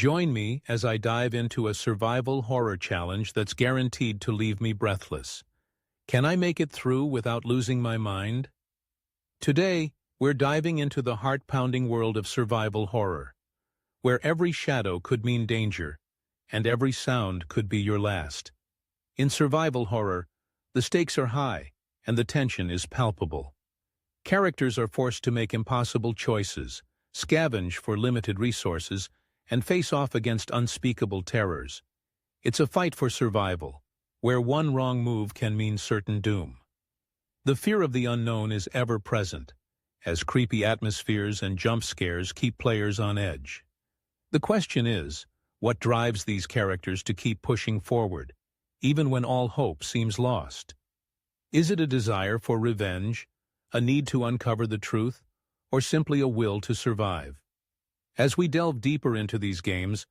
Join me as I dive into a survival horror challenge that's guaranteed to leave me breathless. Can I make it through without losing my mind? Today, we're diving into the heart-pounding world of survival horror, where every shadow could mean danger, and every sound could be your last. In survival horror, the stakes are high, and the tension is palpable. Characters are forced to make impossible choices, scavenge for limited resources, and face off against unspeakable terrors. It's a fight for survival, where one wrong move can mean certain doom. The fear of the unknown is ever present, as creepy atmospheres and jump scares keep players on edge. The question is, what drives these characters to keep pushing forward, even when all hope seems lost? Is it a desire for revenge, a need to uncover the truth, or simply a will to survive? As we delve deeper into these games,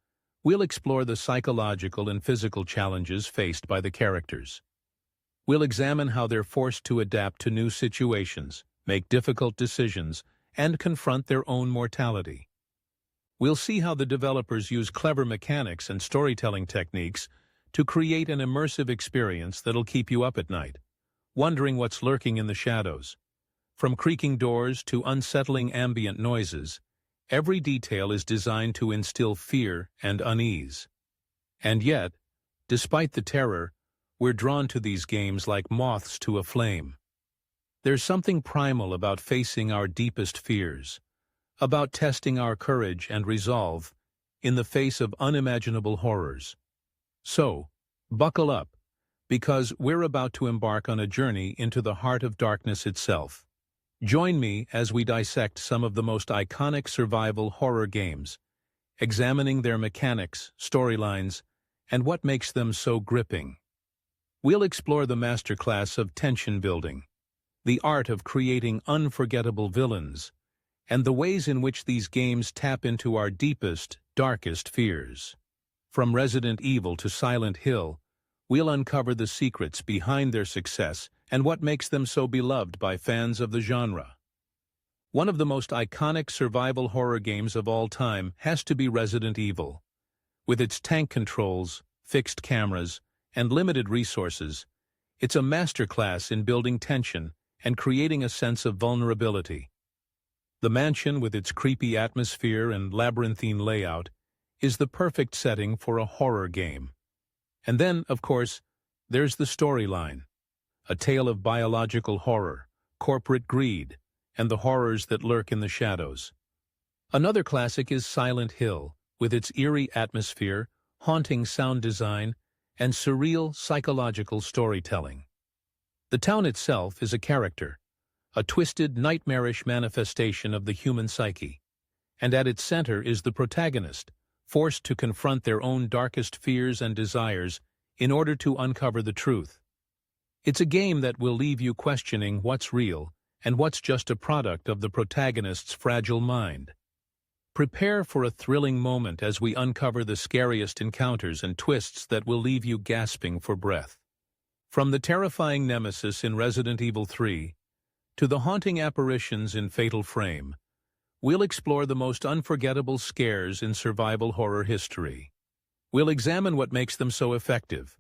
we'll explore the psychological and physical challenges faced by the characters. We'll examine how they're forced to adapt to new situations, make difficult decisions, and confront their own mortality. We'll see how the developers use clever mechanics and storytelling techniques to create an immersive experience that'll keep you up at night, wondering what's lurking in the shadows. From creaking doors to unsettling ambient noises, every detail is designed to instill fear and unease. And yet, despite the terror, we're drawn to these games like moths to a flame. There's something primal about facing our deepest fears, about testing our courage and resolve in the face of unimaginable horrors. So, buckle up, because we're about to embark on a journey into the heart of darkness itself. Join me as we dissect some of the most iconic survival horror games, examining their mechanics, storylines, and what makes them so gripping. We'll explore the masterclass of tension building, the art of creating unforgettable villains, and the ways in which these games tap into our deepest, darkest fears. From Resident Evil to Silent Hill, we'll uncover the secrets behind their success and what makes them so beloved by fans of the genre. One of the most iconic survival horror games of all time has to be Resident Evil. With its tank controls, fixed cameras, and limited resources, it's a masterclass in building tension and creating a sense of vulnerability. The mansion, with its creepy atmosphere and labyrinthine layout, is the perfect setting for a horror game. And then, of course, there's the storyline. A tale of biological horror, corporate greed, and the horrors that lurk in the shadows. Another classic is Silent Hill, with its eerie atmosphere, haunting sound design, and surreal psychological storytelling. The town itself is a character, a twisted, nightmarish manifestation of the human psyche. And at its center is the protagonist, forced to confront their own darkest fears and desires in order to uncover the truth. It's a game that will leave you questioning what's real and what's just a product of the protagonist's fragile mind. Prepare for a thrilling moment as we uncover the scariest encounters and twists that will leave you gasping for breath. From the terrifying nemesis in Resident Evil 3 to the haunting apparitions in Fatal Frame, we'll explore the most unforgettable scares in survival horror history. We'll examine what makes them so effective,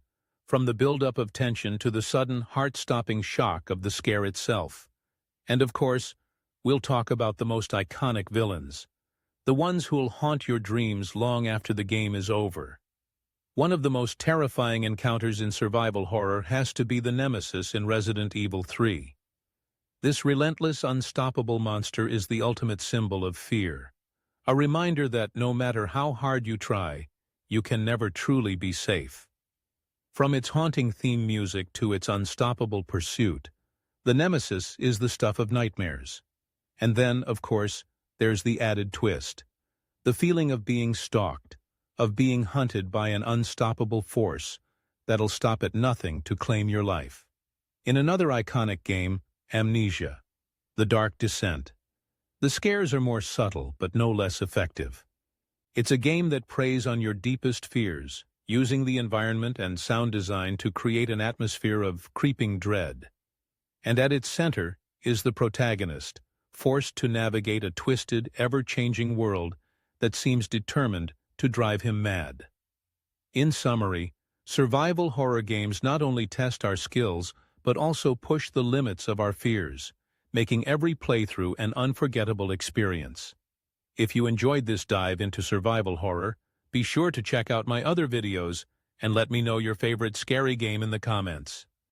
from the buildup of tension to the sudden, heart-stopping shock of the scare itself. And of course, we'll talk about the most iconic villains, the ones who'll haunt your dreams long after the game is over. One of the most terrifying encounters in survival horror has to be the nemesis in Resident Evil 3. This relentless, unstoppable monster is the ultimate symbol of fear, a reminder that no matter how hard you try, you can never truly be safe. From its haunting theme music to its unstoppable pursuit, the nemesis is the stuff of nightmares. And then, of course, there's the added twist, the feeling of being stalked, of being hunted by an unstoppable force that'll stop at nothing to claim your life. In another iconic game, Amnesia, The Dark Descent, the scares are more subtle but no less effective. It's a game that preys on your deepest fears, using the environment and sound design to create an atmosphere of creeping dread. And at its center is the protagonist, forced to navigate a twisted, ever-changing world that seems determined to drive him mad. In summary, survival horror games not only test our skills, but also push the limits of our fears, making every playthrough an unforgettable experience. If you enjoyed this dive into survival horror, be sure to check out my other videos and let me know your favorite scary game in the comments.